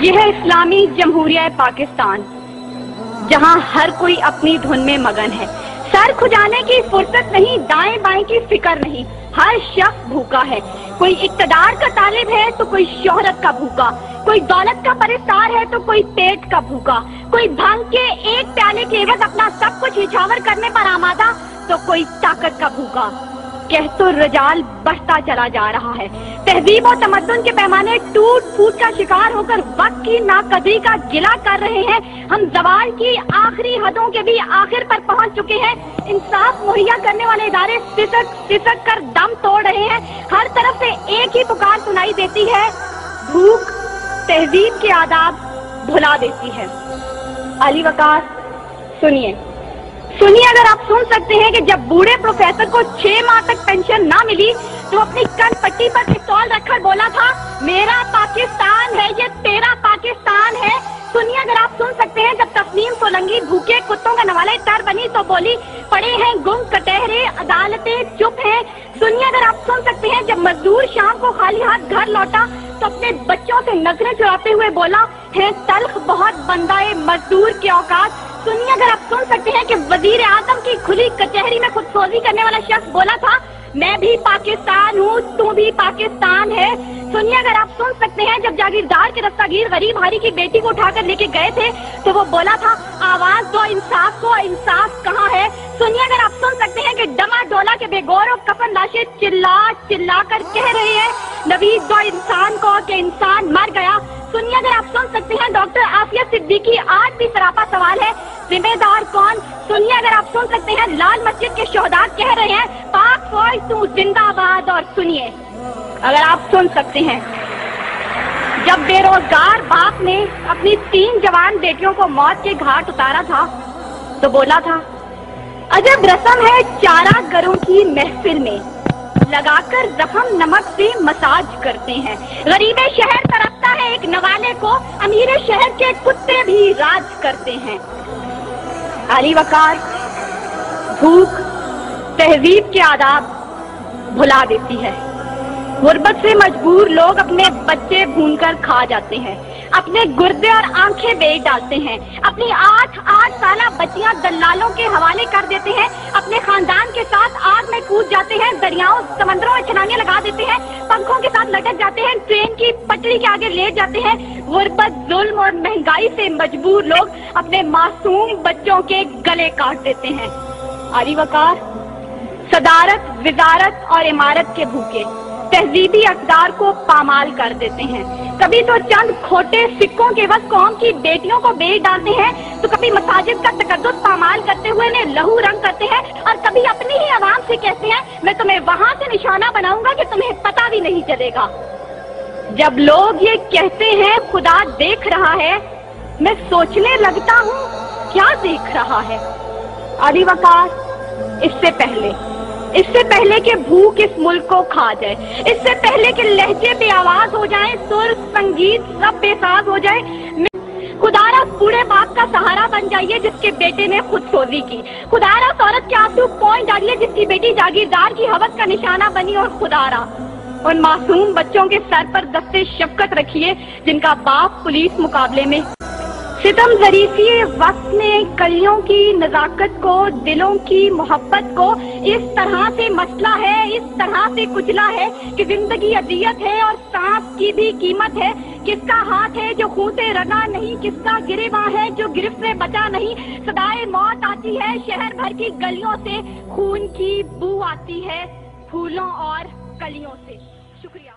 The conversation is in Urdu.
یہ ہے اسلامی جمہوریہ پاکستان، جہاں ہر کوئی اپنی دھن میں مگن ہے۔ سر کھجانے کی فرصت نہیں، دائیں بائیں کی فکر نہیں، ہر شخص بھوکا ہے۔ کوئی اقتدار کا طالب ہے تو کوئی شہرت کا بھوکا، کوئی دولت کا پرستار ہے تو کوئی پیٹ کا بھوکا، کوئی بھنگ کے ایک پیالے کے عوض اپنا سب کچھ نچھاور کرنے پر آمادہ تو کوئی طاقت کا بھوکا۔ کہت و رجال بڑھتا چلا جا رہا ہے، تہذیب و تمدن کے پیمانے ٹوٹ پھوٹ کا شکار ہو کر وقت کی ناقدری کا گلہ کر رہے ہیں۔ ہم زوال کی آخری حدوں کے بھی آخر پر پہنچ چکے ہیں۔ انصاف مہیا کرنے والے ادارے سسک سسک کر دم توڑ رہے ہیں۔ ہر طرف سے ایک ہی پکار سنائی دیتی ہے، بھوک تہذیب کے آداب بھلا دیتی ہے۔ علی وقار سنیے اگر آپ سن سکتے ہیں کہ جب بوڑھے پروفیسر کو 6 ماہ تک پینشن نہ ملی تو اپنی کن پٹی پر پستول رکھ کر بولا تھا، میرا پاکستان ہے یہ تیرا پاکستان ہے۔ سنیے اگر آپ سن سکتے ہیں جب تسنیم سولنگی بھوکے کتوں کا نوالے تر بنی تو بولی، پڑے ہیں گم کٹہرے عدالتیں چپ ہیں۔ سنیے اگر آپ سن سکتے ہیں جب مزدور شام کو خالی ہاتھ گھر لوٹا تو اپنے بچوں سے نظریں چراتے ہوئے بولا، ہے تلخ بہت بندہ مزدور کے اوقات۔ سنیے اگر آپ سن سکتے ہیں کہ وزیر اعظم کی کھلی کچہری میں خود سوزی کرنے والا شخص بولا تھا، میں بھی پاکستان ہوں تو بھی پاکستان ہے۔ سنیے اگر آپ سن سکتے ہیں جب جاگیردار کے رستاگیر غریب ہاری کی بیٹی کو اٹھا کر لے کے گئے تھے تو وہ بولا تھا، آواز دو انصاف کو، انصاف کہاں ہے۔ سنیے اگر آپ سن سکتے ہیں کہ ڈما ڈولا کے بے گور اور کفن لاشیں چلا چلا کر کہہ رہے ہیں، نوید دو انسان کو کہ انسان مر گیا۔ سنیے اگر آپ سن سکتے ہیں ڈاکٹر عافیہ صدیقی آج بھی سراپا سوال ہے، ذمہ دار کون۔ سنیے اگر آپ سن سکتے ہیں لال مسجد کے شہداء کہہ رہے ہیں، پاک فوج تو زندہ باد۔ اور سنیے اگر آپ سن سکتے ہیں جب بے روزگار باپ نے اپنی 3 جوان بیٹیوں کو موت کے گھاٹ اتارا تھا تو بولا تھا، عجب رسم ہے چارہ گروں کی محفل میں، لگا کر زخم نمک سے مساج کرتے ہیں۔ غریب شہر ترستا ہے ایک نوالے کو، امیر شہر کے کتے بھی راج کرتے ہیں۔ علی وقار بھوک تہذیب کے آداب بھلا دیتی ہے۔ غربت سے مجبور لوگ اپنے بچے بھون کر کھا جاتے ہیں، اپنے گردے اور آنکھیں بیچ ڈالتے ہیں، اپنی 8 سالہ بچیاں دلالوں کے حوالے کر دیتے ہیں، اپنے خاندان کے ساتھ آگ میں کود جاتے ہیں، دریاؤں سمندروں میں چھلانگیں لگا دیتے ہیں، پنکھوں کے ساتھ لٹک جاتے ہیں، ٹرین کی پٹری کے آگے لیٹ جاتے ہیں۔ غربت، ظلم اور مہنگائی سے مجبور لوگ اپنے معصوم بچوں کے گلے کاٹ دیتے ہیں۔ علی وقار صدارت، وزارت اور عمارت کے بھوکے تہذیبی اقدار کو پامال کر دیتے ہیں۔ کبھی تو چند کھوٹے سکوں کے عوض قوم کی بیٹیوں کو بیچ ڈالتے ہیں، تو کبھی مساجد کا تقدس پامال کرتے ہوئے انہیں لہو رنگ کرتے ہیں، اور کبھی اپنی ہی عوام سے کہتے ہیں، میں تمہیں وہاں سے نشانہ بناؤں گا کہ تمہیں پتہ بھی نہیں چلے گا۔ جب لوگ یہ کہتے ہیں خدا دیکھ رہا ہے، میں سوچنے لگتا ہوں کیا دیکھ رہا ہے۔ علی وقار اس سے پہلے کہ بھوک اس ملک کو کھا جائے، اس سے پہلے کہ لہجے بے آواز ہو جائیں، سر سنگیت سب بے ساز ہو جائے، خدارا بوڑھے باپ کا سہارا بن جائیے جس کے بیٹے نے خود سوزی کی، خدارا عورت کے آنسو پوئیں ڈالیے جس کی بیٹی جاگیردار کی حوث کا نشانہ بنی، اور خدارا ان معصوم بچوں کے سر پر دستے شفقت رکھیے جن کا باپ پولیس مقابلے میں۔ ستم ظریفی وقت نے کلیوں کی نزاکت کو، دلوں کی محبت کو اس طرح سے مسئلہ ہے، اس طرح سے کچلا ہے کہ زندگی اذیت ہے اور سانس کی بھی قیمت ہے۔ کس کا ہاتھ ہے جو خون سے رنا نہیں، کس کا گریباں ہے جو گرفت سے بچا نہیں۔ صدائے موت آتی ہے شہر بھر کی گلیوں سے، خون کی بو آتی ہے پھولوں اور کلیوں سے۔ شکریہ۔